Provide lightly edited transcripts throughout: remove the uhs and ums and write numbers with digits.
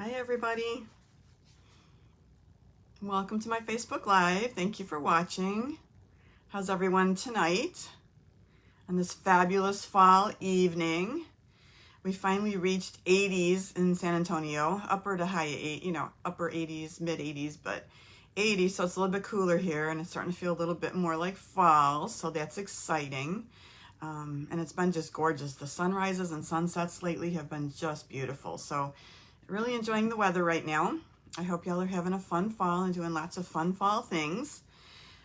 Hi everybody. Welcome to my Facebook Live. Thank you for watching. How's everyone tonight on this fabulous fall evening? We finally reached 80s in San Antonio, upper to high 8, upper 80s, mid 80s, but 80s, so it's a little bit cooler here and it's starting to feel a little bit more like fall, so that's exciting. And it's been just gorgeous. The sunrises and sunsets lately have been just beautiful, so really enjoying the weather right now. I hope y'all are having a fun fall and doing lots of fun fall things.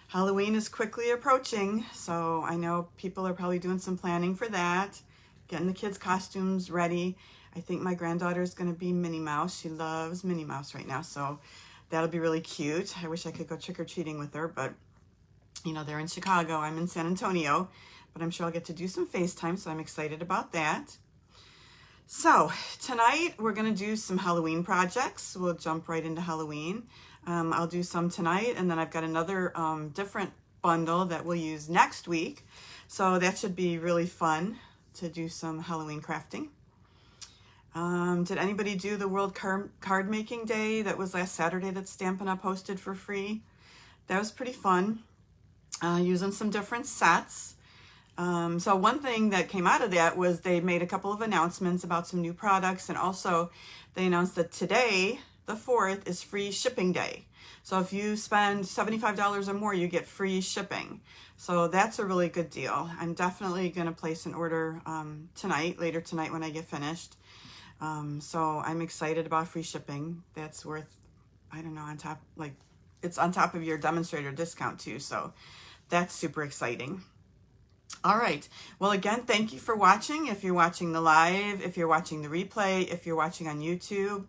Halloween is quickly approaching, so I know people are probably doing some planning for that, getting the kids' costumes ready. I think my granddaughter is going to be Minnie Mouse. She loves Minnie Mouse right now, so that'll be really cute. I wish I could go trick-or-treating with her, but they're in Chicago. I'm in San Antonio, but I'm sure I'll get to do some FaceTime, so I'm excited about that. So tonight we're going to do some Halloween projects. We'll jump right into Halloween. I'll do some tonight, and then I've got another different bundle that we'll use next week. So that should be really fun to do some Halloween crafting. Did anybody do the World Card Making Day that was last Saturday that Stampin' Up hosted for free? That was pretty fun, using some different sets. So one thing that came out of that was they made a couple of announcements about some new products, and also they announced that today, the 4th, is free shipping day. So if you spend $75 or more, you get free shipping. So that's a really good deal. I'm definitely going to place an order later tonight when I get finished. So I'm excited about free shipping. That's worth, I don't know, it's on top of your demonstrator discount too. So that's super exciting. All right. Well, again, thank you for watching. If you're watching the live, if you're watching the replay, if you're watching on YouTube,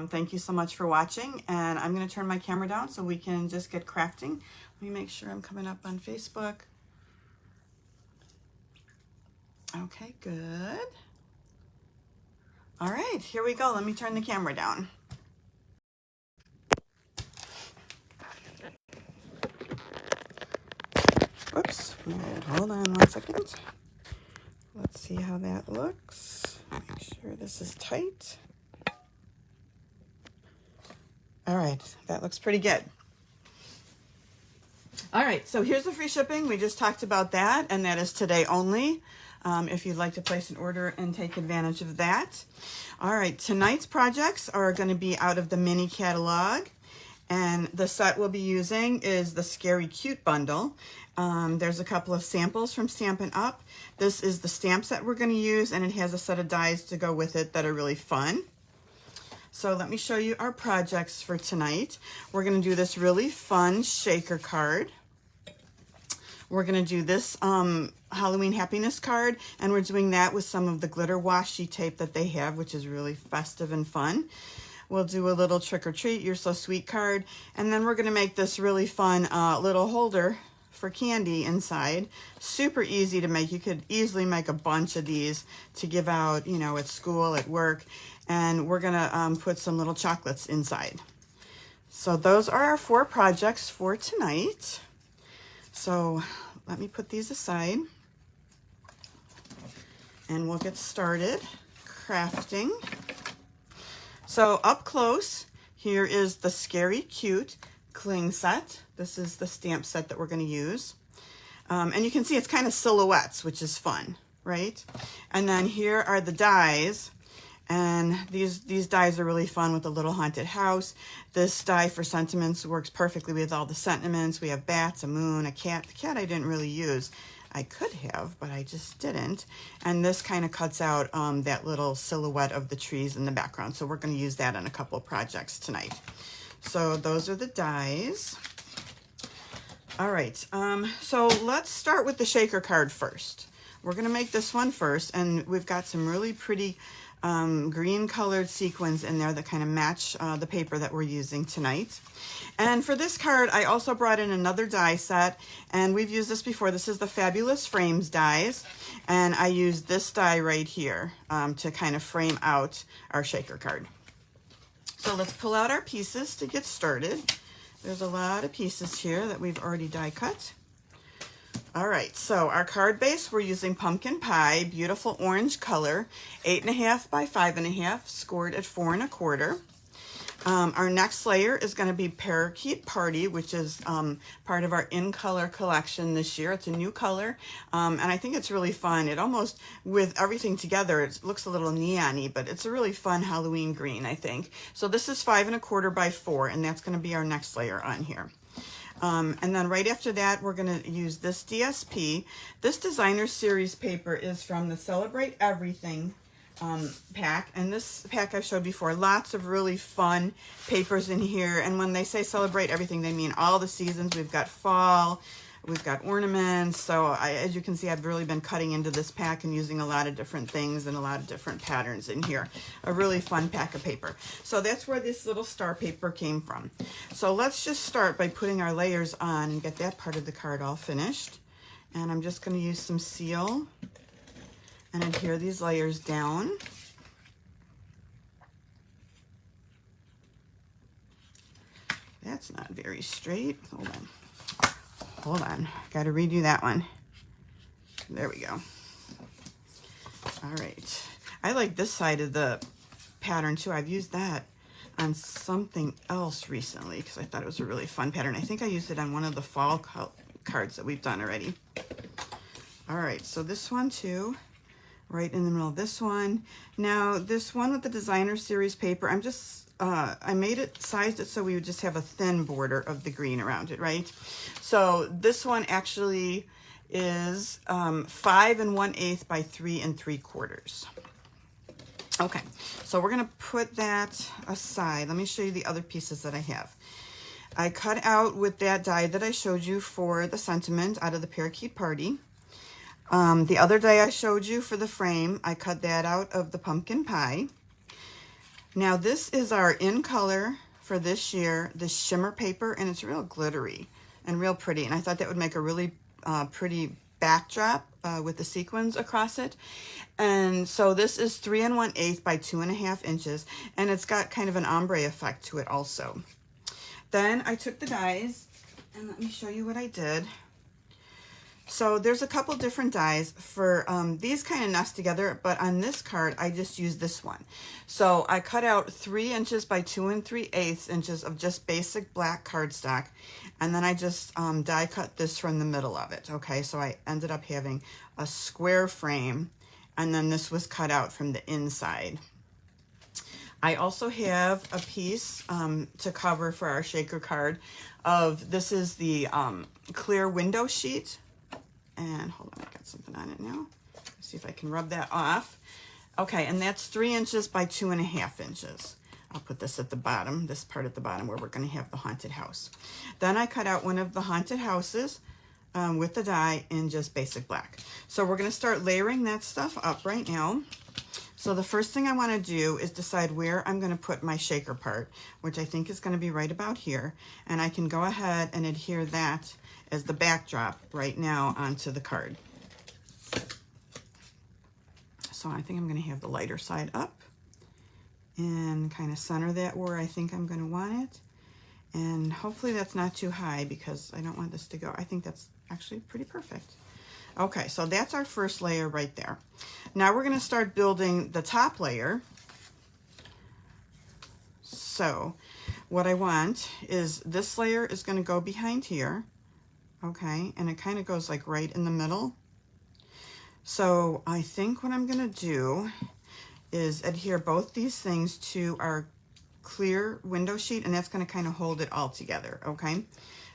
thank you so much for watching. And I'm going to turn my camera down so we can just get crafting. Let me make sure I'm coming up on Facebook. Okay, good. All right, here we go. Let me turn the camera down. Whoops. Hold on 1 second. Let's see how that looks. Make sure this is tight. All right, that looks pretty good. All right, so here's the free shipping. We just talked about that, and that is today only. If you'd like to place an order and take advantage of that. All right, tonight's projects are going to be out of the mini catalog, and the set we'll be using is the Scary Cute bundle. There's a couple of samples from Stampin' Up. This is the stamp set we're going to use, and it has a set of dies to go with it that are really fun. So let me show you our projects for tonight. We're going to do this really fun shaker card. We're going to do this Halloween happiness card, and we're doing that with some of the glitter washi tape that they have, which is really festive and fun. We'll do a little trick or treat, you're so sweet card, and then we're going to make this really fun little holder for candy inside. Super easy to make. You could easily make a bunch of these to give out, at school, at work, and we're going to put some little chocolates inside. So those are our 4 projects for tonight. So let me put these aside and we'll get started crafting. So up close, here is the Scary Cute cling set. This is the stamp set that we're going to use. And you can see it's kind of silhouettes, which is fun, right? And then here are the dies. And these dies are really fun with a little haunted house. This die for sentiments works perfectly with all the sentiments. We have bats, a moon, a cat. The cat I didn't really use. I could have, but I just didn't. And this kind of cuts out that little silhouette of the trees in the background. So we're going to use that on a couple of projects tonight. So those are the dies. All right, so let's start with the shaker card first. We're going to make this one first, and we've got some really pretty green colored sequins in there that kind of match the paper that we're using tonight. And for this card, I also brought in another die set, and we've used this before. This is the Fabulous Frames dies, and I used this die right here to kind of frame out our shaker card. So let's pull out our pieces to get started. There's a lot of pieces here that we've already die cut. All right, so our card base, we're using Pumpkin Pie, beautiful orange color, 8.5 by 5.5, scored at 4 1/4. Our next layer is going to be Parakeet Party, which is part of our In Color collection this year. It's a new color, and I think it's really fun. It almost, with everything together, it looks a little neon-y, but it's a really fun Halloween green, I think. So this is 5 1/4 by 4, and that's going to be our next layer on here. And then right after that, we're going to use this DSP. This designer series paper is from the Celebrate Everything pack, and this pack I've showed before. Lots of really fun papers in here, and when they say Celebrate Everything, they mean all the seasons. We've got fall, we've got ornaments, so as you can see, I've really been cutting into this pack and using a lot of different things and a lot of different patterns in here. A really fun pack of paper. So that's where this little star paper came from. So let's just start by putting our layers on and get that part of the card all finished. And I'm just going to use some seal and adhere these layers down. That's not very straight. Hold on. Got to redo that one. There we go. All right. I like this side of the pattern too. I've used that on something else recently because I thought it was a really fun pattern. I think I used it on one of the fall cards that we've done already. All right. So this one too. Right in the middle of this one. Now this one with the designer series paper, I'm just, I made it, sized it so we would just have a thin border of the green around it, right? So this one actually is 5 1/8 by 3 3/4. Okay, so we're gonna put that aside. Let me show you the other pieces that I have. I cut out with that die that I showed you for the sentiment out of the Parakeet Party. The other die I showed you for the frame, I cut that out of the Pumpkin Pie. Now this is our In Color for this year, this shimmer paper, and it's real glittery and real pretty. And I thought that would make a really pretty backdrop with the sequins across it. And so this is 3 1/8 by 2.5 inches, and it's got kind of an ombre effect to it also. Then I took the dies, and let me show you what I did. So there's a couple different dies for these kind of nest together, but on this card, I just used this one. So I cut out 3 inches by 2 3/8 inches of just basic black cardstock, and then I just die cut this from the middle of it. Okay, so I ended up having a square frame, and then this was cut out from the inside. I also have a piece to cover for our shaker card of, this is the clear window sheet. And hold on, I got something on it now. Let's see if I can rub that off. Okay, and that's 3 inches by 2.5 inches. I'll put this at the bottom, this part at the bottom where we're going to have the haunted house. Then I cut out one of the haunted houses with the die in just basic black. So we're going to start layering that stuff up right now. So the first thing I want to do is decide where I'm going to put my shaker part, which I think is going to be right about here. And I can go ahead and adhere that as the backdrop right now onto the card. So I think I'm going to have the lighter side up and kind of center that where I think I'm going to want it. And hopefully that's not too high because I don't want this to go. I think that's actually pretty perfect. Okay, so that's our first layer right there. Now we're going to start building the top layer. So what I want is this layer is going to go behind here. Okay, and it kind of goes like right in the middle. So I think what I'm going to do is adhere both these things to our clear window sheet, and that's going to kind of hold it all together. Okay,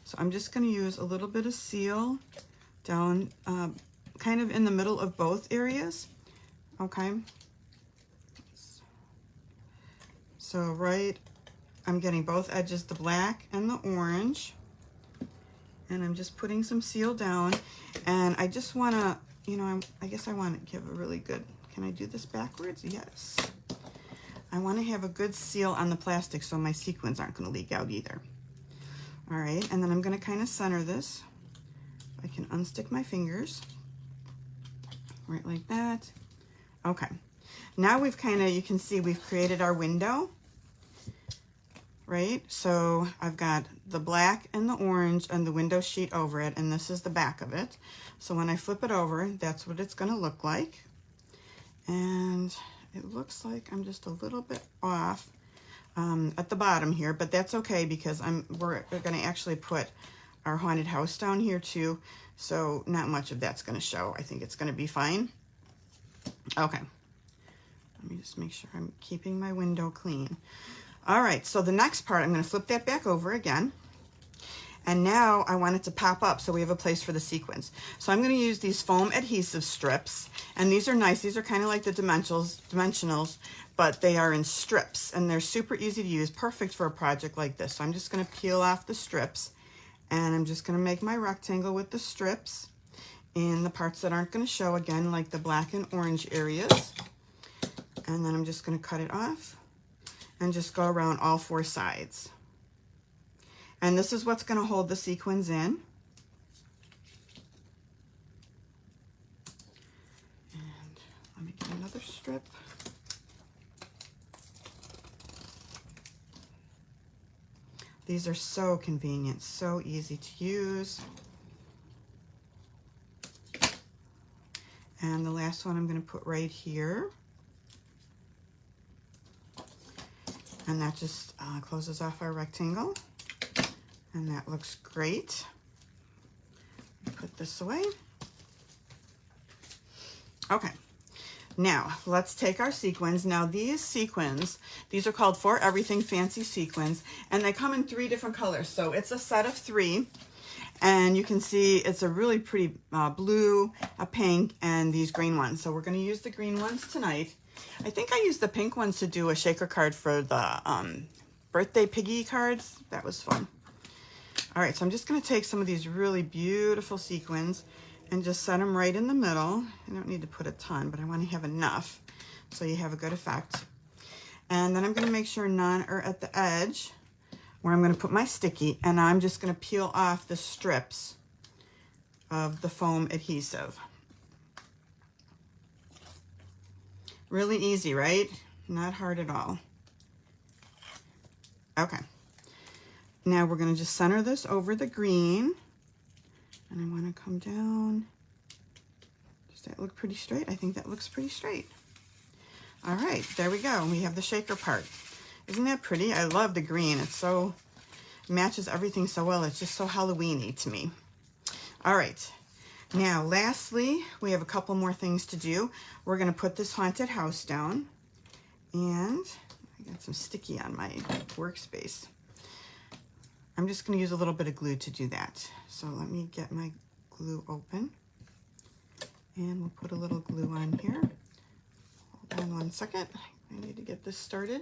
so I'm just going to use a little bit of seal down kind of in the middle of both areas. Okay, so right, I'm getting both edges, the black and the orange, and I'm just putting some seal down. And I just want to, you know, I guess I want to give a really good, can I do this backwards? Yes. I want to have a good seal on the plastic so my sequins aren't going to leak out either. All right, and then I'm going to kind of center this. I can unstick my fingers right like that. Okay, now we've kind of, you can see we've created our window, right? So I've got the black and the orange and the window sheet over it, and this is the back of it. So when I flip it over, that's what it's going to look like. And it looks like I'm just a little bit off at the bottom here, but that's okay because we're going to actually put our haunted house down here too, so not much of that's going to show. I think it's going to be fine. Okay, let me just make sure I'm keeping my window clean. All right, so the next part, I'm going to flip that back over again. And now I want it to pop up so we have a place for the sequins. So I'm going to use these foam adhesive strips, and these are nice. These are kind of like the dimensionals, but they are in strips, and they're super easy to use, perfect for a project like this. So I'm just going to peel off the strips, and I'm just going to make my rectangle with the strips in the parts that aren't going to show, again, like the black and orange areas. And then I'm just going to cut it off and just go around all 4 sides. And this is what's going to hold the sequins in. And let me get another strip. These are so convenient, so easy to use. And the last one I'm going to put right here. And that just closes off our rectangle. And that looks great. Put this away. Okay, now let's take our sequins. Now these sequins, these are called For Everything Fancy sequins, and they come in 3 different colors. So it's a set of 3, and you can see it's a really pretty blue, a pink, and these green ones. So we're going to use the green ones tonight. I think I used the pink ones to do a shaker card for the birthday piggy cards. That was fun. All right, so I'm just going to take some of these really beautiful sequins and just set them right in the middle. I don't need to put a ton, but I want to have enough so you have a good effect. And then I'm going to make sure none are at the edge where I'm going to put my sticky, and I'm just going to peel off the strips of the foam adhesive. Really easy, right? Not hard at all. Okay. Now we're going to just center this over the green, and I want to come down. Does that look pretty straight? I think that looks pretty straight. All right, there we go. And we have the shaker part. Isn't that pretty? I love the green. It matches everything so well. It's just so Halloween-y to me. All right. Now, lastly, we have a couple more things to do. We're going to put this haunted house down, and I got some sticky on my workspace. I'm just going to use a little bit of glue to do that. So let me get my glue open, and we'll put a little glue on here. Hold on 1 second. I need to get this started.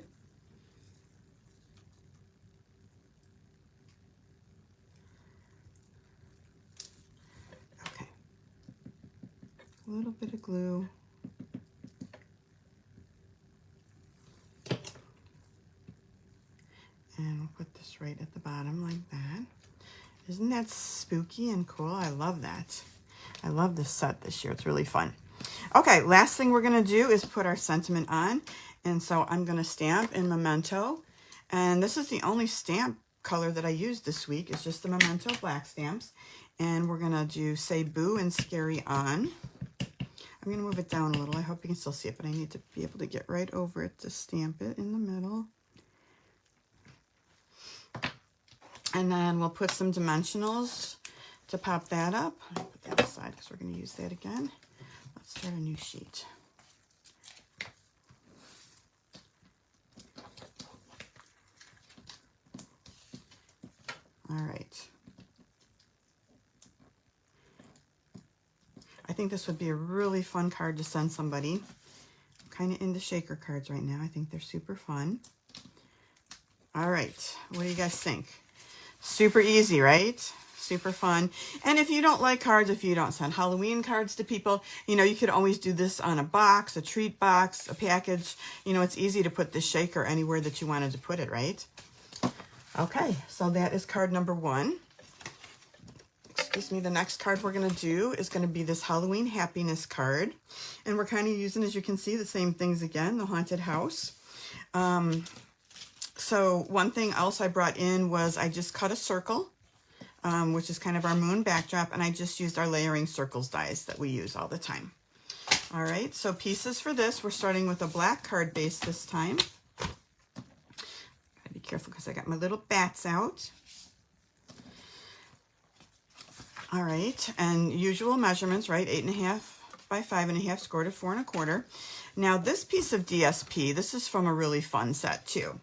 Okay. A little bit of glue. And we'll put this right at the bottom like that. Isn't that spooky and cool? I love that. I love this set this year. It's really fun. Okay, last thing we're going to do is put our sentiment on. And so I'm going to stamp in Memento. And this is the only stamp color that I used this week. It's just the Memento black stamps. And we're going to do Say Boo and Scary On. I'm going to move it down a little. I hope you can still see it, but I need to be able to get right over it to stamp it in the middle. And then we'll put some dimensionals to pop that up. I'll put that aside because we're going to use that again. Let's start a new sheet. All right. I think this would be a really fun card to send somebody. I'm kind of into shaker cards right now. I think they're super fun. All right. What do you guys think? Super easy, right? Super fun. And if you don't like cards, if you don't send Halloween cards to people, you know, you could always do this on a box, a treat box, a package. You know, it's easy to put this shaker anywhere that you wanted to put it, right? Okay, so that is card number 1. Excuse me, the next card we're going to do is going to be this Halloween Happiness card. And we're kind of using, as you can see, the same things again, the haunted house. So one thing else I brought in was I just cut a circle, which is kind of our moon backdrop, and I just used our layering circles dies that we use all the time. All right, so pieces for this, we're starting with a black card base this time. Gotta be careful because I got my little bats out. All right, and usual measurements, right? 8.5 by 5.5, scored at 4 1/4. Now this piece of DSP, this is from a really fun set too.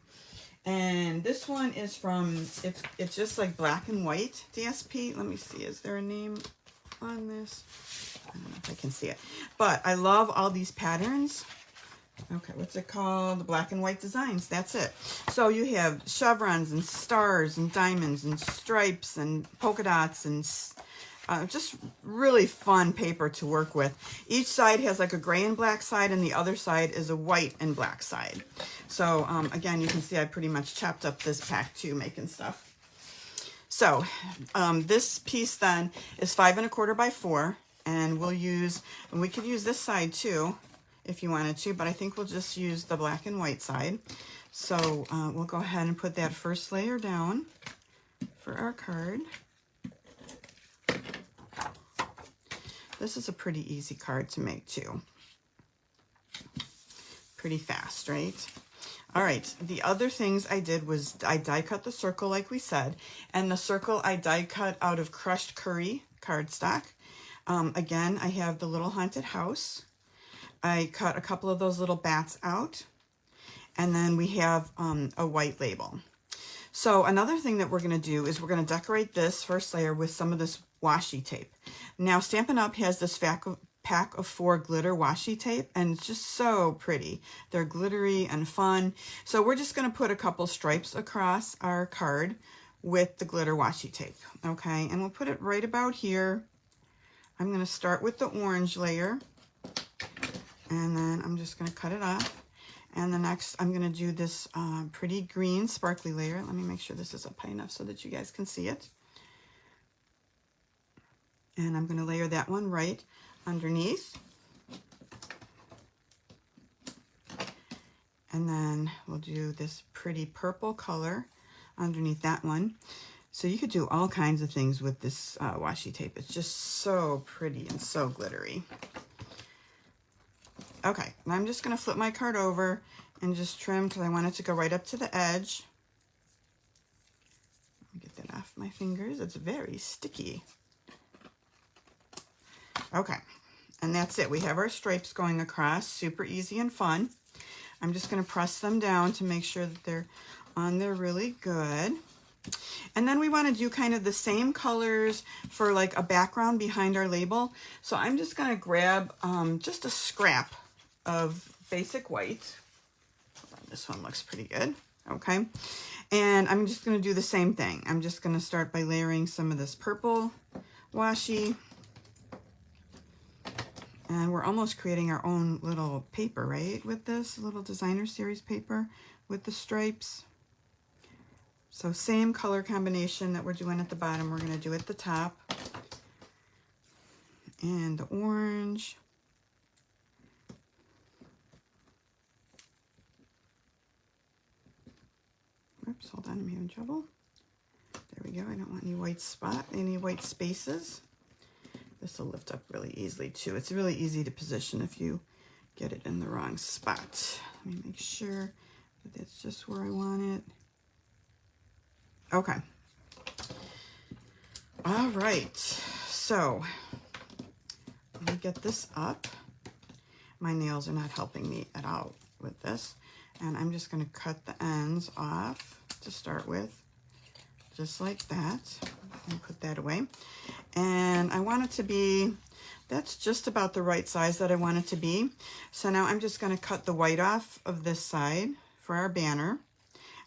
And this one is from, it's just like black and white DSP. Let me see, is there a name on this? I don't know if I can see it. But I love all these patterns. Okay, what's it called? The black and white designs, that's it. So you have chevrons and stars and diamonds and stripes and polka dots and just really fun paper to work with. Each side has like a gray and black side, and the other side is a white and black side. So again, you can see I pretty much chopped up this pack too, making stuff. So this piece then is 5 1/4 by 4, and we could use this side too if you wanted to, but I think we'll just use the black and white side. So we'll go ahead and put that first layer down for our card. This is a pretty easy card to make too. Pretty fast, right? All right, the other things I did was I die cut the circle like we said, and the circle I die cut out of crushed curry cardstock. Again, I have the little haunted house. I cut a couple of those little bats out, and then we have a white label. So another thing that we're going to do is we're going to decorate this first layer with some of this washi tape. Now Stampin' Up! Has this pack of 4 glitter washi tape, and it's just so pretty. They're glittery and fun. So we're just going to put a couple stripes across our card with the glitter washi tape, okay? And we'll put it right about here. I'm going to start with the orange layer, and then I'm just going to cut it off. And the next, I'm going to do this pretty green sparkly layer. Let me make sure this is up high enough so that you guys can see it. And I'm going to layer that one right underneath. And then we'll do this pretty purple color underneath that one. So you could do all kinds of things with this washi tape. It's just so pretty and so glittery. Okay, and I'm just going to flip my card over and just trim because I want it to go right up to the edge. Get that off my fingers. It's very sticky. Okay, and that's it. We have our stripes going across, super easy and fun. I'm just going to press them down to make sure that they're on there really good. And then we want to do kind of the same colors for like a background behind our label. So I'm just going to grab just a scrap of basic white. This one looks pretty good. Okay. And I'm just going to do the same thing. I'm just going to start by layering some of this purple washi. And we're almost creating our own little paper, right? With this little designer series paper with the stripes. So same color combination that we're doing at the bottom, we're going to do at the top. And the orange. Oops, hold on, I'm having trouble. There we go. I don't want any white any white spaces. This will lift up really easily too. It's really easy to position if you get it in the wrong spot. Let me make sure that that's just where I want it. Okay. All right. So let me get this up. My nails are not helping me at all with this. And I'm just going to cut the ends off to start with, just like that, and put that away. And I want it to be, that's just about the right size that I want it to be. So now I'm just going to cut the white off of this side for our banner.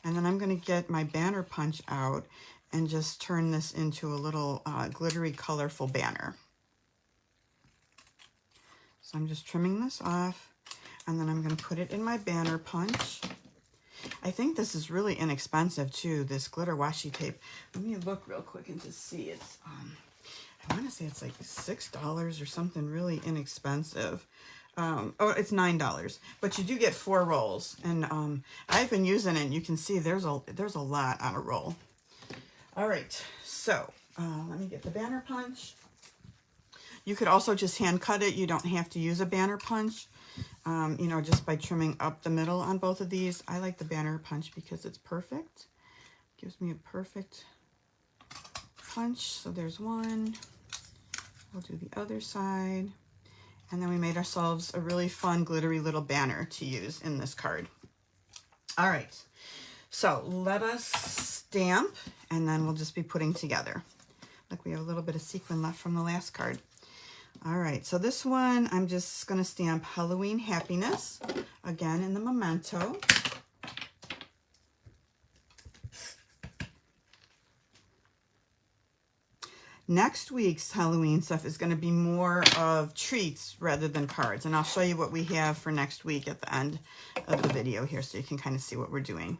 And then I'm going to get my banner punch out and just turn this into a little glittery, colorful banner. So I'm just trimming this off, and then I'm going to put it in my banner punch. I think this is really inexpensive too, this glitter washi tape. Let me look real quick and just see. It's I want to say it's like $6 or something really inexpensive. Oh, it's $9, but you do get 4 rolls, and I've been using it, and you can see there's a lot on a roll. All right, so let me get the banner punch. You could also just hand cut it. You don't have to use a banner punch, you know, just by trimming up the middle on both of these. I like the banner punch because it's perfect. Gives me a perfect punch. So there's one. We'll do the other side. And then we made ourselves a really fun glittery little banner to use in this card. All right, so let us stamp, and then we'll just be putting together. Look, we have a little bit of sequin left from the last card. All right, so this one, I'm just gonna stamp Halloween Happiness, again in the memento. Next week's Halloween stuff is going to be more of treats rather than cards. And I'll show you what we have for next week at the end of the video here so you can kind of see what we're doing.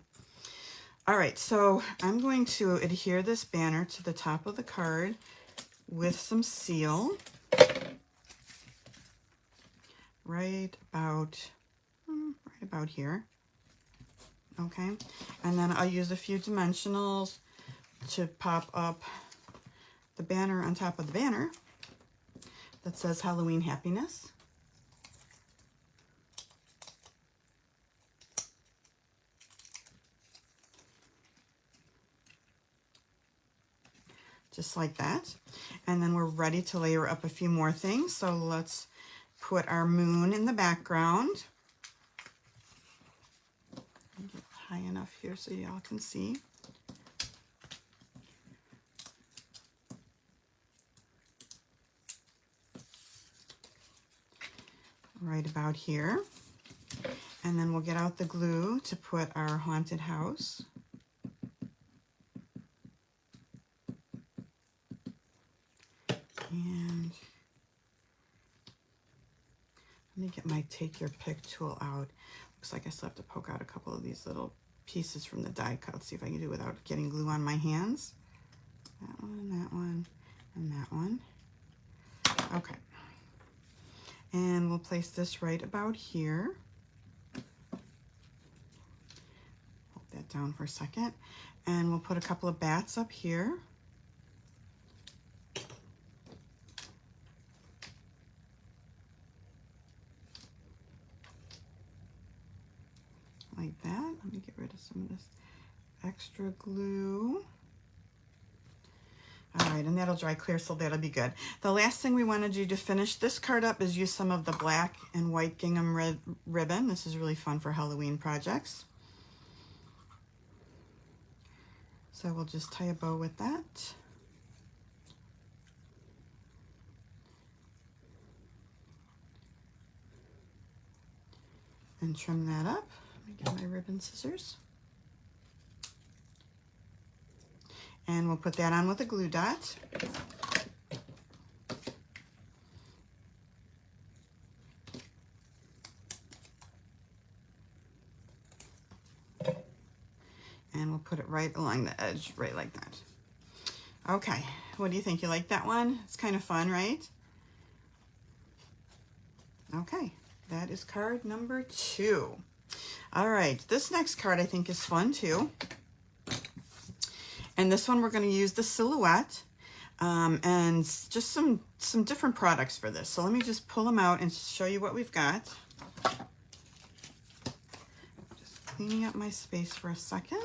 All right, so I'm going to adhere this banner to the top of the card with some seal. Right about here. Okay, and then I'll use a few dimensionals to pop up the banner on top of the banner that says Halloween Happiness. Just like that. And then we're ready to layer up a few more things. So let's put our moon in the background. Get high enough here so y'all can see. Right about here. And then we'll get out the glue to put our haunted house. And let me get my take your pick tool out. Looks like I still have to poke out a couple of these little pieces from the die cut. Let's see if I can do it without getting glue on my hands. That one, and that one. Okay. And we'll place this right about here. Hold that down for a second. And we'll put a couple of bats up here. Like that. Let me get rid of some of this extra glue. All right, and that'll dry clear, so that'll be good. The last thing we want to do to finish this card up is use some of the black and white gingham ribbon. This is really fun for Halloween projects. So we'll just tie a bow with that. And trim that up. Let me get my ribbon scissors. And we'll put that on with a glue dot. And we'll put it right along the edge, right like that. Okay, what do you think? You like that one? It's kind of fun, right? Okay, that is card number 2. All right, this next card I think is fun too. And this one we're going to use the silhouette and just some different products for this. So let me just pull them out and show you what we've got. Just cleaning up my space for a second.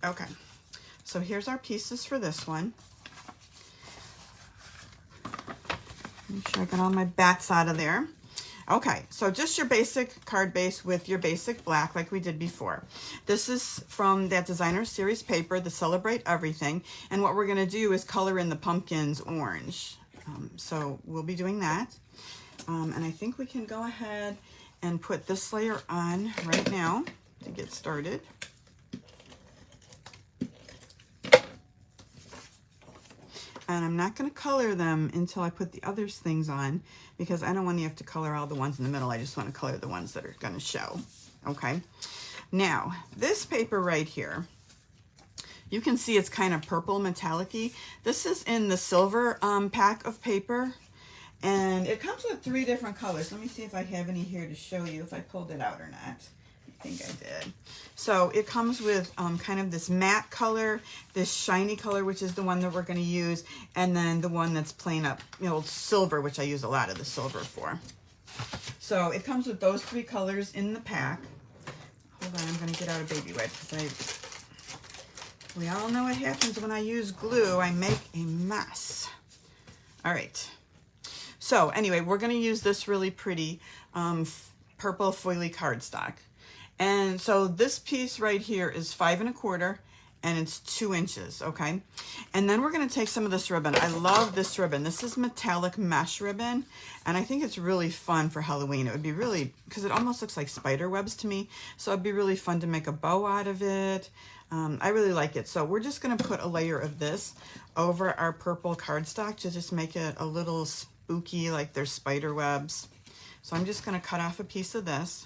Okay, so here's our pieces for this one. Make sure I got all my bats out of there. Okay, so just your basic card base with your basic black like we did before. This is from that designer series paper, the Celebrate Everything. And what we're going to do is color in the pumpkins orange. So we'll be doing that. And I think we can go ahead and put this layer on right now to get started. And I'm not going to color them until I put the other things on because I don't want you to have to color all the ones in the middle. I just want to color the ones that are going to show. Okay. Now, this paper right here, you can see it's kind of purple metallic-y. This is in the silver pack of paper. And it comes with 3 different colors. Let me see if I have any here to show you, if I pulled it out or not. I think I did. So it comes with kind of this matte color, this shiny color, which is the one that we're going to use, and then the one that's plain up, you know, silver, which I use a lot of the silver for. So it comes with those 3 colors in the pack. Hold on, I'm going to get out a baby wipe because we all know what happens when I use glue. I make a mess. All right. So anyway, we're going to use this really pretty purple foily cardstock. And so this piece right here is 5 1/4 and it's 2 inches, okay? And then we're going to take some of this ribbon. I love this ribbon. This is metallic mesh ribbon, and I think it's really fun for Halloween. It would be really, because it almost looks like spider webs to me, so it'd be really fun to make a bow out of it. I really like it. So we're just going to put a layer of this over our purple cardstock to just make it a little spooky, like there's spider webs. So I'm just going to cut off a piece of this.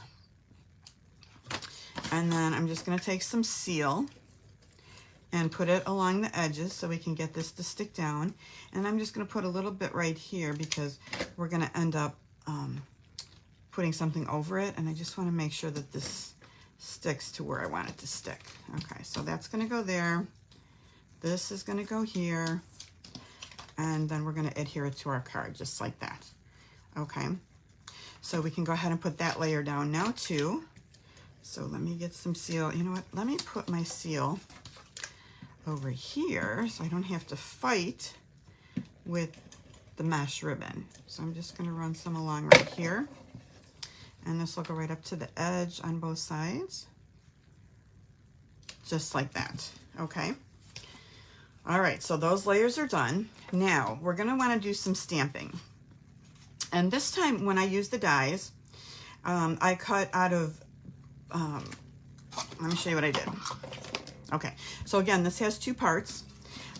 And then I'm just going to take some seal and put it along the edges so we can get this to stick down. And I'm just going to put a little bit right here because we're going to end up putting something over it. And I just want to make sure that this sticks to where I want it to stick. Okay, so that's going to go there. This is going to go here. And then we're going to adhere it to our card just like that. Okay, so we can go ahead and put that layer down now too. So let me get some seal. You know what? Let me put my seal over here so I don't have to fight with the mesh ribbon. So I'm just going to run some along right here. And this will go right up to the edge on both sides. Just like that. Okay. All right. So those layers are done. Now we're going to want to do some stamping. And this time when I use the dies, I cut out of let me show you what I did. Okay, so again, this has 2 parts.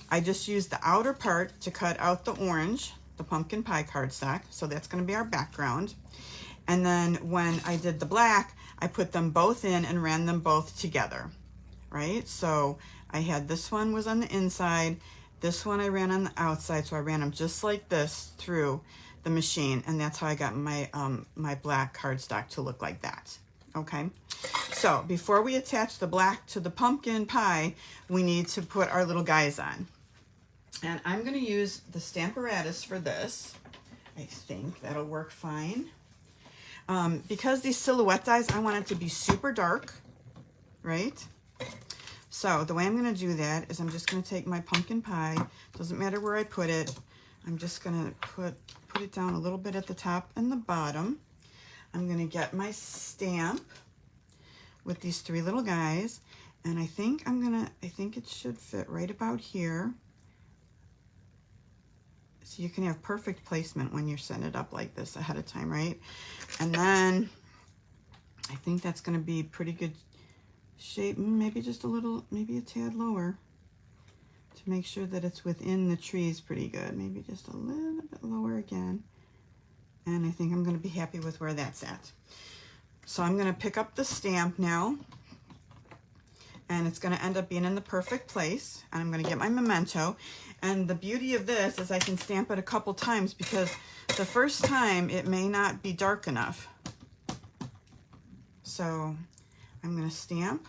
I just used the outer part to cut out the orange, the pumpkin pie cardstock, so that's going to be our background. And then when I did the black, I put them both in and ran them both together, right? So I had this one was on the inside, this one I ran on the outside, so I ran them just like this through the machine, and that's how I got my my black cardstock to look like that. Okay, so before we attach the black to the pumpkin pie, we need to put our little guys on. And I'm going to use the Stamparatus for this. I think that'll work fine. Because these silhouette dies, I want it to be super dark, right? So the way I'm going to do that is I'm just going to take my pumpkin pie. Doesn't matter where I put it. I'm just going to put it down a little bit at the top and the bottom. I'm going to get my stamp with these 3 little guys, and I think it should fit right about here. So you can have perfect placement when you're setting it up like this ahead of time, right? And then I think that's going to be pretty good shape, maybe just a little, maybe a tad lower to make sure that it's within the trees pretty good. Maybe just a little bit lower again. And I think I'm going to be happy with where that's at. So I'm going to pick up the stamp now, and it's going to end up being in the perfect place. And I'm going to get my memento. And the beauty of this is I can stamp it a couple times because the first time it may not be dark enough. So I'm going to stamp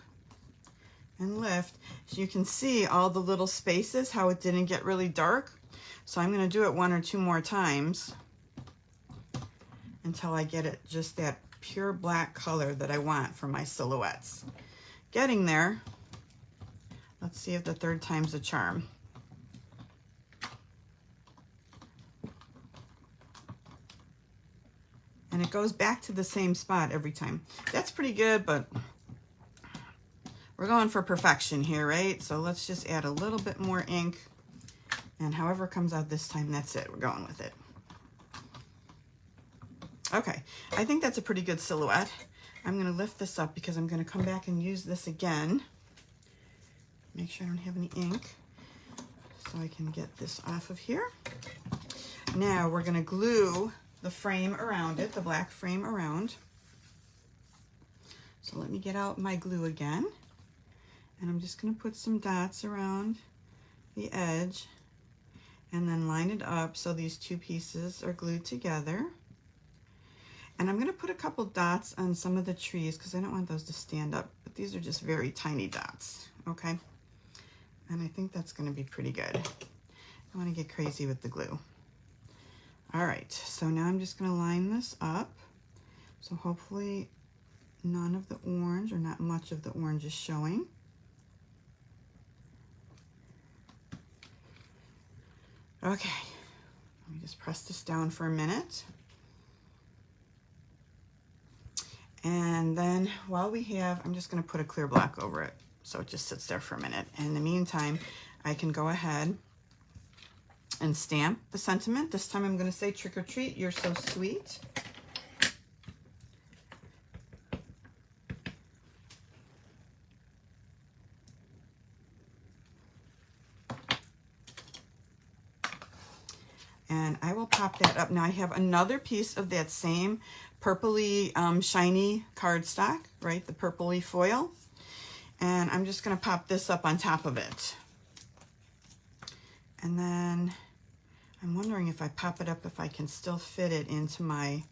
and lift. So you can see all the little spaces, how it didn't get really dark. So I'm going to do it 1 or 2 more times until I get it just that pure black color that I want for my silhouettes. Getting there. Let's see if the 3rd time's a charm. And it goes back to the same spot every time. That's pretty good, but we're going for perfection here, right? So let's just add a little bit more ink, and however it comes out this time, that's it. We're going with it. Okay, I think that's a pretty good silhouette. I'm going to lift this up because I'm going to come back and use this again. Make sure I don't have any ink so I can get this off of here. Now we're going to glue the frame around it, the black frame around. So let me get out my glue again. And I'm just going to put some dots around the edge. and then line it up so these two pieces are glued together. And I'm going to put a couple dots on some of the trees because I don't want those to stand up, but these are just very tiny dots, okay? And I think that's going to be pretty good. I want to get crazy with the glue. All right, so now I'm just going to line this up. So hopefully none of the orange, or not much of the orange, is showing. Okay, let me just press this down for a minute. And then while we have, I'm just going to put a clear block over it so it just sits there for a minute. And in the meantime, I can go ahead and stamp the sentiment. This time I'm going to say, trick or treat, you're so sweet. And I will pop that up. Now I have another piece of that same purpley shiny cardstock, right? The purpley foil. And I'm just going to pop this up on top of it. And then I'm wondering if I pop it up, if I can still fit it into my,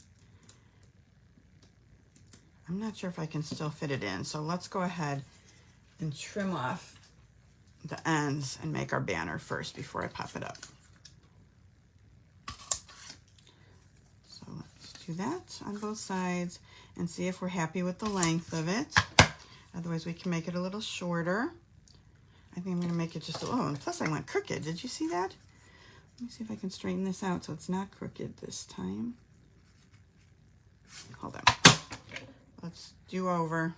I'm not sure if I can still fit it in. So let's go ahead and trim off the ends and make our banner first before I pop it up. So let's do that on both sides and see if we're happy with the length of it. Otherwise we can make it a little shorter. I think I'm going to make it just a little, and plus I went crooked. Did you see that? Let me see if I can straighten this out so it's not crooked this time. Hold on. Let's do over.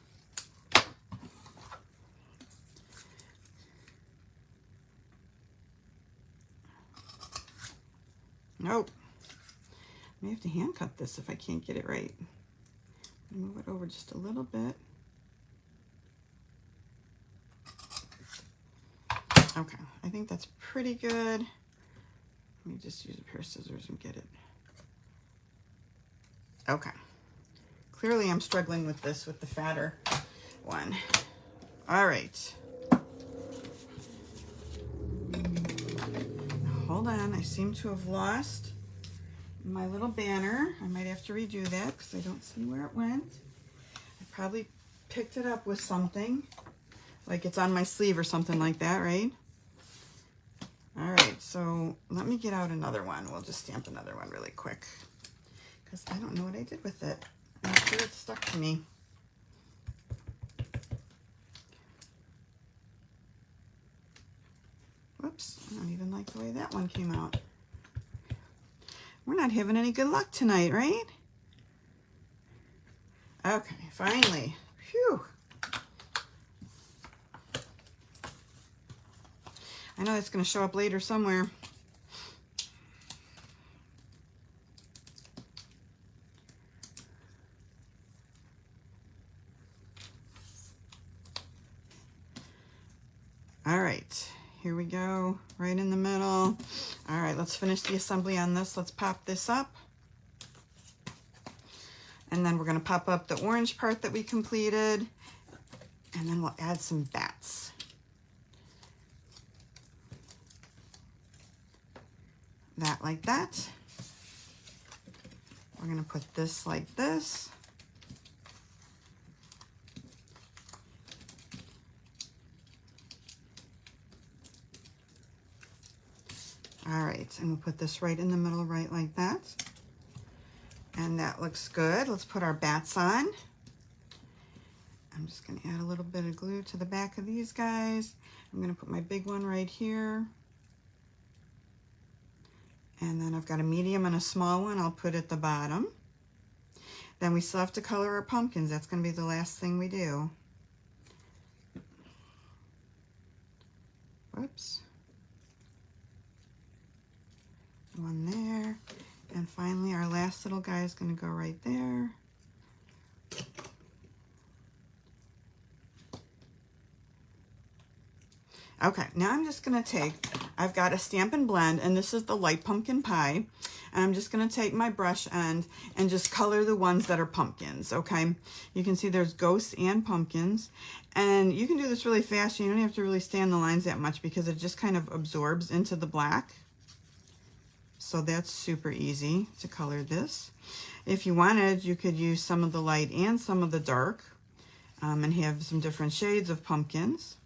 Nope. I may have to hand cut this if I can't get it right. Move it over just a little bit. Okay, I think that's pretty good. Let me just use a pair of scissors and get it. Okay. Clearly I'm struggling with this with the fatter one. All right. Hold on, I seem to have lost my little banner. I might have to redo that because I don't see where it went. I probably picked it up with something, like it's on my sleeve or something like that, right? All right, so let me get out another one. We'll just stamp another one really quick because I don't know what I did with it. I'm sure it's stuck to me. Whoops, I don't even like the way that one came out. We're not having any good luck tonight, right? Okay, finally. Phew. I know it's going to show up later somewhere. All right, here we go, right in the middle. All right, let's finish the assembly on this. Let's pop this up. And then we're going to pop up the orange part that we completed. And then we'll add some bats. That like that. We're going to put this like this. All right, and we'll put this right in the middle, right like that. And that looks good. Let's put our bats on. I'm just going to add a little bit of glue to the back of these guys. I'm going to put my big one right here. And then I've got a medium and a small one I'll put at the bottom. Then we still have to color our pumpkins. That's going to be the last thing we do. Whoops. One there. And finally our last little guy is going to go right there. Okay, now I'm just going to take, I've got a Stampin' Blend, and this is the light pumpkin pie. And I'm just going to take my brush end and just color the ones that are pumpkins, okay? You can see there's ghosts and pumpkins. And you can do this really fast. You don't have to really stay on the lines that much because it just kind of absorbs into the black. So that's super easy to color this. If you wanted, you could use some of the light and some of the dark and have some different shades of pumpkins.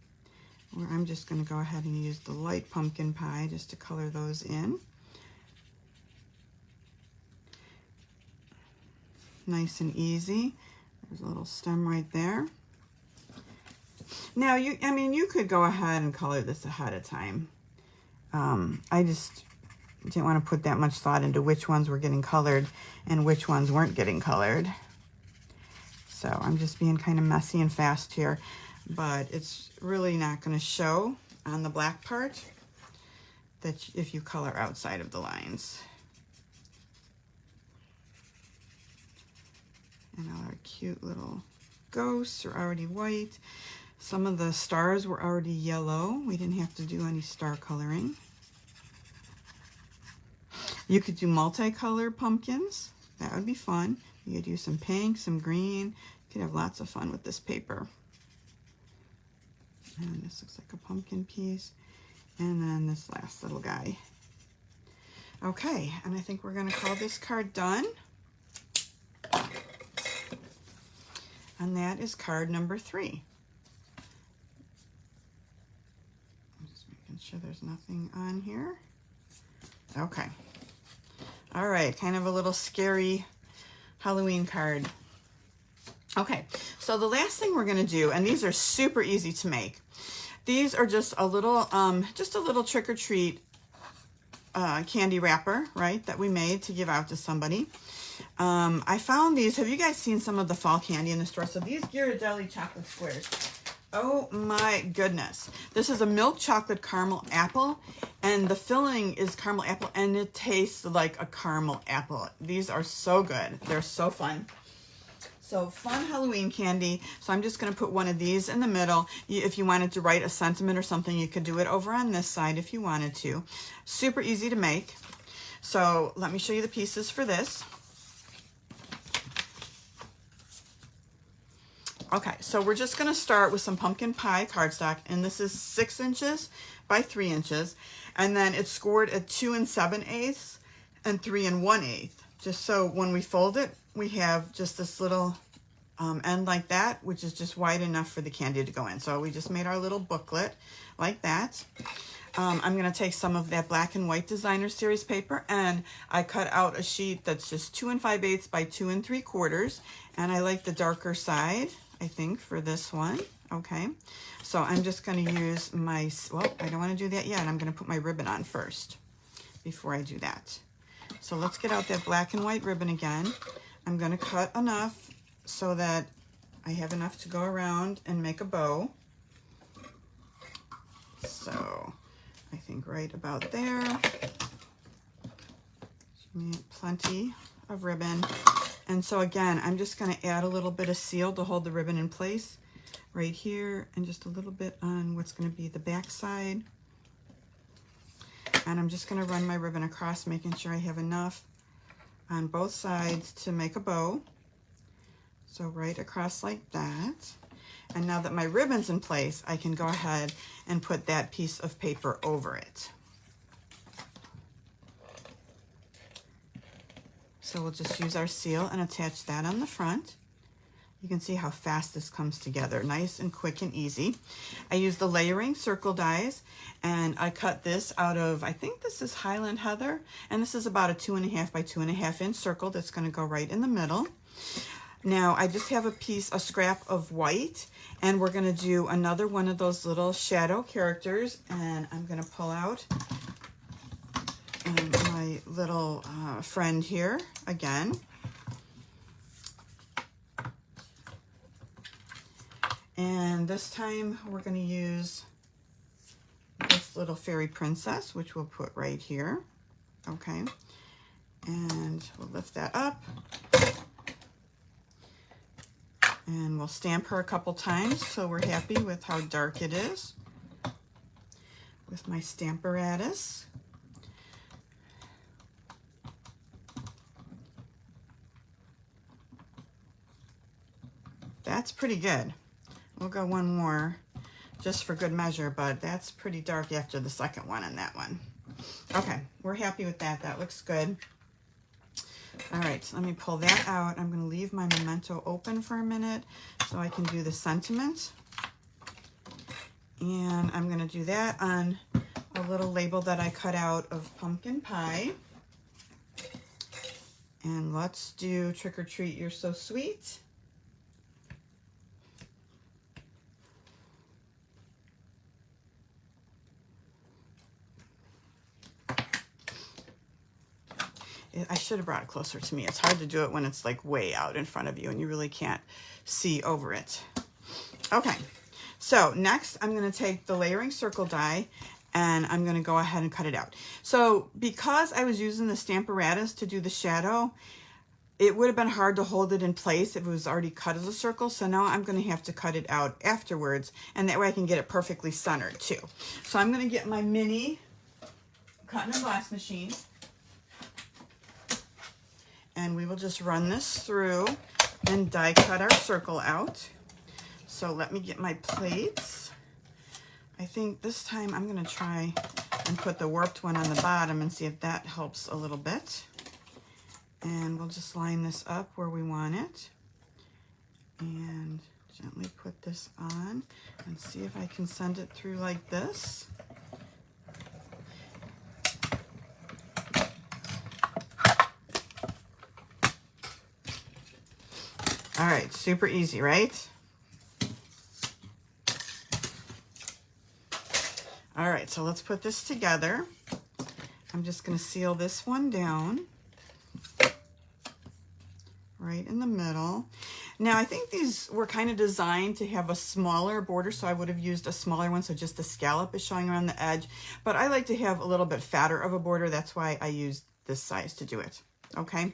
Or I'm just going to go ahead and use the light pumpkin pie just to color those in. Nice and easy. There's a little stem right there. Now, you could go ahead and color this ahead of time. I just didn't want to put that much thought into which ones were getting colored and which ones weren't getting colored. So I'm just being kind of messy and fast here, but it's really not going to show on the black part that if you color outside of the lines. And our cute little ghosts are already white. Some of the stars were already yellow. We didn't have to do any star coloring. You could do multicolored pumpkins. That would be fun. You could do some pink, some green. You could have lots of fun with this paper. And this looks like a pumpkin piece. And then this last little guy. Okay, and I think we're going to call this card done. And that is card number 3. I'm just making sure there's nothing on here. Okay. All right, kind of a little scary Halloween card. Okay, so the last thing we're going to do, and these are super easy to make. These are just a little trick-or-treat candy wrapper, right, that we made to give out to somebody. I found these. Have you guys seen some of the fall candy in the store? So these Ghirardelli chocolate squares. Oh my goodness. This is a milk chocolate caramel apple, and the filling is caramel apple, and it tastes like a caramel apple. These are so good. They're so fun. So fun Halloween candy. So I'm just going to put one of these in the middle. If you wanted to write a sentiment or something, you could do it over on this side if you wanted to. Super easy to make. So let me show you the pieces for this. Okay, so we're just going to start with some pumpkin pie cardstock, and this is 6 inches by 3 inches, and then it's scored at 2 7/8 and 3 1/8, just so when we fold it, we have just this little end like that, which is just wide enough for the candy to go in. So we just made our little booklet like that. I'm going to take some of that black and white designer series paper, and I cut out a sheet that's just 2 5/8 by 2 3/4, and I like the darker side, I think, for this one. Okay, so I'm just going to use my, well, I don't want to do that yet. I'm going to put my ribbon on first before I do that. So let's get out that black and white ribbon again. I'm going to cut enough so that I have enough to go around and make a bow. So I think right about there. Plenty of ribbon. And so again, I'm just going to add a little bit of seal to hold the ribbon in place right here, and just a little bit on what's going to be the back side. And I'm just going to run my ribbon across, making sure I have enough on both sides to make a bow. So right across like that. And now that my ribbon's in place, I can go ahead and put that piece of paper over it. So we'll just use our seal and attach that on the front. You can see how fast this comes together, nice and quick and easy. I use the layering circle dies, and I cut this out of, I think this is Highland Heather, and this is about a 2 1/2 by 2 1/2 inch circle that's going to go right in the middle. Now I just have a scrap of white, and we're going to do another one of those little shadow characters, and I'm going to pull out my little friend here again. And this time we're going to use this little fairy princess, which we'll put right here. Okay. And we'll lift that up. And we'll stamp her a couple times so we're happy with how dark it is with my Stamparatus. That's pretty good. We'll go one more just for good measure, but that's pretty dark after the second one and that one. Okay, we're happy with that. That looks good. All right, so let me pull that out. I'm going to leave my memento open for a minute so I can do the sentiment. And I'm going to do that on a little label that I cut out of pumpkin pie. And let's do Trick or Treat, You're So Sweet. I should have brought it closer to me. It's hard to do it when it's like way out in front of you and you really can't see over it. Okay, so next I'm going to take the layering circle die and I'm going to go ahead and cut it out. So because I was using the Stamparatus to do the shadow, it would have been hard to hold it in place if it was already cut as a circle. So now I'm going to have to cut it out afterwards, and that way I can get it perfectly centered too. So I'm going to get my mini cut and emboss machine. And we will just run this through and die cut our circle out. So let me get my plates. I think this time I'm going to try and put the warped one on the bottom and see if that helps a little bit. And we'll just line this up where we want it. And gently put this on and see if I can send it through like this. All right, super easy, right? All right, so let's put this together. I'm just going to seal this one down right in the middle. Now, I think these were kind of designed to have a smaller border, so I would have used a smaller one, so just the scallop is showing around the edge. But I like to have a little bit fatter of a border. That's why I used this size to do it, okay?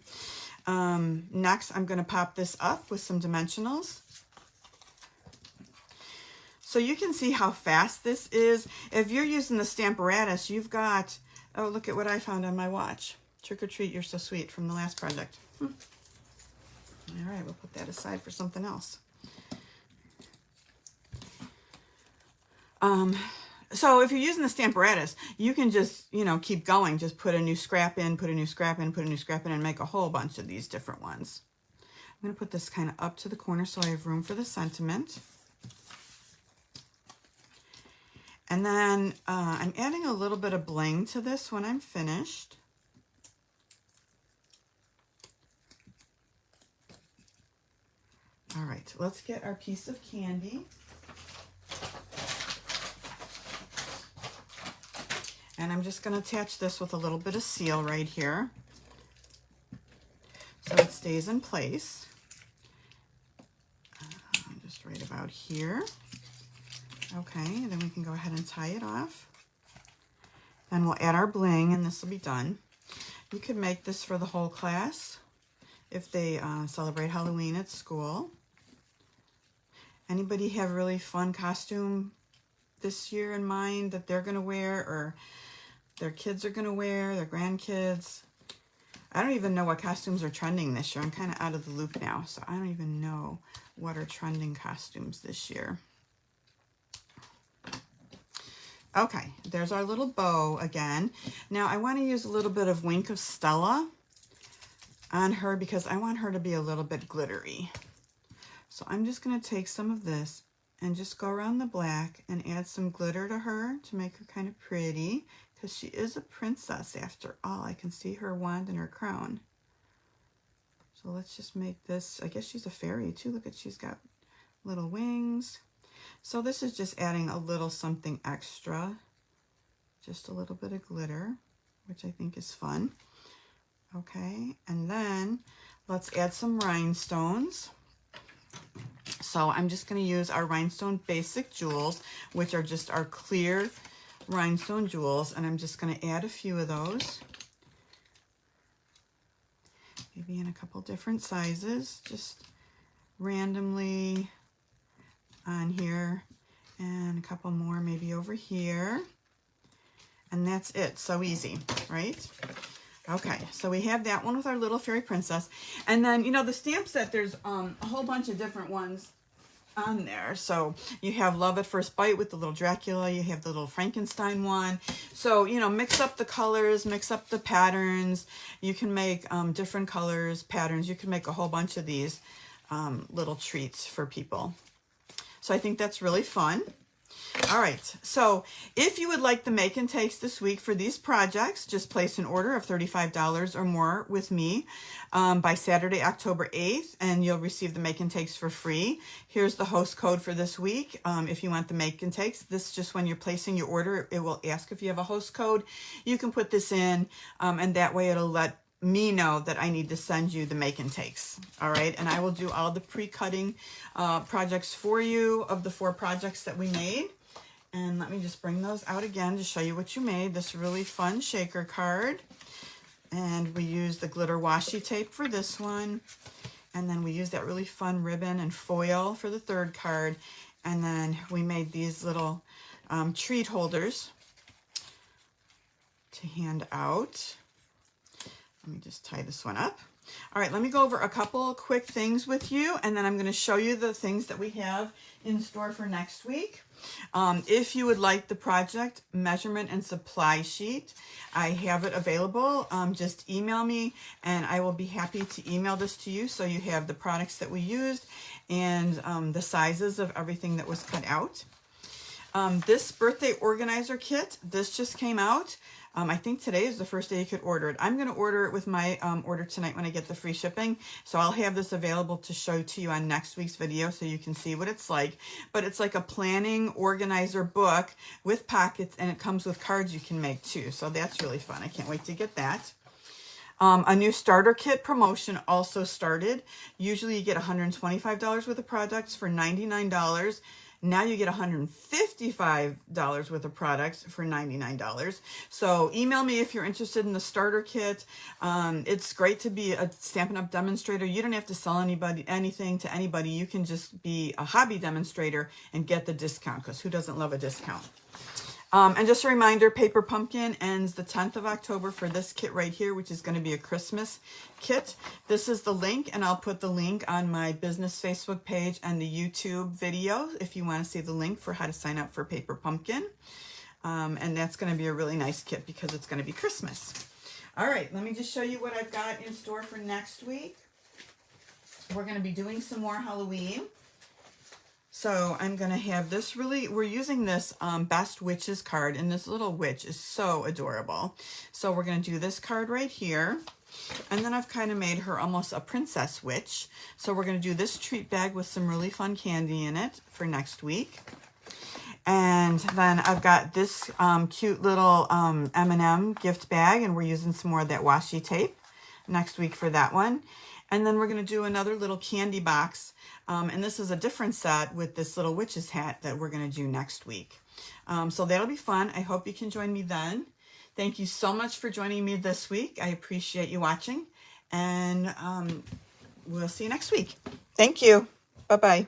Next, I'm going to pop this up with some dimensionals. So you can see how fast this is. If you're using the Stamparatus, you've got, oh, look at what I found on my watch. Trick or Treat, You're So Sweet from the last project. All right, we'll put that aside for something else. So if you're using the Stamparatus, you can just, you know, keep going. Just put a new scrap in, put a new scrap in, put a new scrap in, and make a whole bunch of these different ones. I'm going to put this kind of up to the corner so I have room for the sentiment. And then I'm adding a little bit of bling to this when I'm finished. All right, let's get our piece of candy. And I'm just going to attach this with a little bit of seal right here so it stays in place. Just right about here. Okay, then we can go ahead and tie it off. Then we'll add our bling and this will be done. You could make this for the whole class if they celebrate Halloween at school. Anybody have a really fun costume this year in mind that they're going to wear or their kids are going to wear, their grandkids? I don't even know what costumes are trending this year. I'm kind of out of the loop now, so I don't even know what are trending costumes this year. Okay, there's our little bow again. Now I want to use a little bit of Wink of Stella on her because I want her to be a little bit glittery. So I'm just going to take some of this and just go around the black and add some glitter to her to make her kind of pretty because she is a princess after all. I can see her wand and her crown. So let's just make this, I guess she's a fairy too. Look at, she's got little wings. So this is just adding a little something extra, just a little bit of glitter, which I think is fun. Okay, and then let's add some rhinestones. So I'm just going to use our Rhinestone Basic Jewels, which are just our clear rhinestone jewels, and I'm just going to add a few of those. Maybe in a couple different sizes, just randomly on here, and a couple more maybe over here. And that's it. So easy, right? Okay, so we have that one with our little fairy princess. And then, you know, the stamp set, there's a whole bunch of different ones on there. So you have Love at First Bite with the little Dracula, you have the little Frankenstein one. So, you know, mix up the colors, mix up the patterns. You can make different colors, patterns. You can make a whole bunch of these little treats for people. So I think that's really fun. All right, so if you would like the make and takes this week for these projects, just place an order of $35 or more with me by Saturday, October 8th, and you'll receive the make and takes for free. Here's the host code for this week. If you want the make and takes, this just when you're placing your order, it will ask if you have a host code. You can put this in, and that way it'll let me know that I need to send you the make and takes. All right, and I will do all the pre-cutting projects for you of the 4 projects that we made. And let me just bring those out again to show you what you made. This really fun shaker card. And we used the glitter washi tape for this one. And then we used that really fun ribbon and foil for the 3rd card. And then we made these little treat holders to hand out. Let me just tie this one up. All right, let me go over a couple quick things with you, and then I'm going to show you the things that we have in store for next week. If you would like the project measurement and supply sheet, I have it available. Just email me, and I will be happy to email this to you so you have the products that we used and the sizes of everything that was cut out. This birthday organizer kit, this just came out. I think today is the first day you could order it. I'm going to order it with my order tonight when I get the free shipping. So I'll have this available to show to you on next week's video so you can see what it's like. But it's like a planning organizer book with pockets, and it comes with cards you can make too. So that's really fun. I can't wait to get that. A new starter kit promotion also started. Usually you get $125 worth of products for $99. Now you get $155 worth of products for $99. So email me if you're interested in the starter kit. It's great to be a Stampin' Up! Demonstrator. You don't have to sell anything to anybody. You can just be a hobby demonstrator and get the discount, because who doesn't love a discount? And just a reminder, Paper Pumpkin ends the 10th of October for this kit right here, which is going to be a Christmas kit. This is the link, and I'll put the link on my business Facebook page and the YouTube video if you want to see the link for how to sign up for Paper Pumpkin. And that's going to be a really nice kit because it's going to be Christmas. All right, let me just show you what I've got in store for next week. We're going to be doing some more Halloween. So I'm going to have this we're using this Best Witches card, and this little witch is so adorable. So we're going to do this card right here. And then I've kind of made her almost a princess witch. So we're going to do this treat bag with some really fun candy in it for next week. And then I've got this cute little M&M gift bag, and we're using some more of that washi tape next week for that one. And then we're going to do another little candy box. And this is a different set with this little witch's hat that we're going to do next week. So that'll be fun. I hope you can join me then. Thank you so much for joining me this week. I appreciate you watching. And we'll see you next week. Thank you. Bye-bye.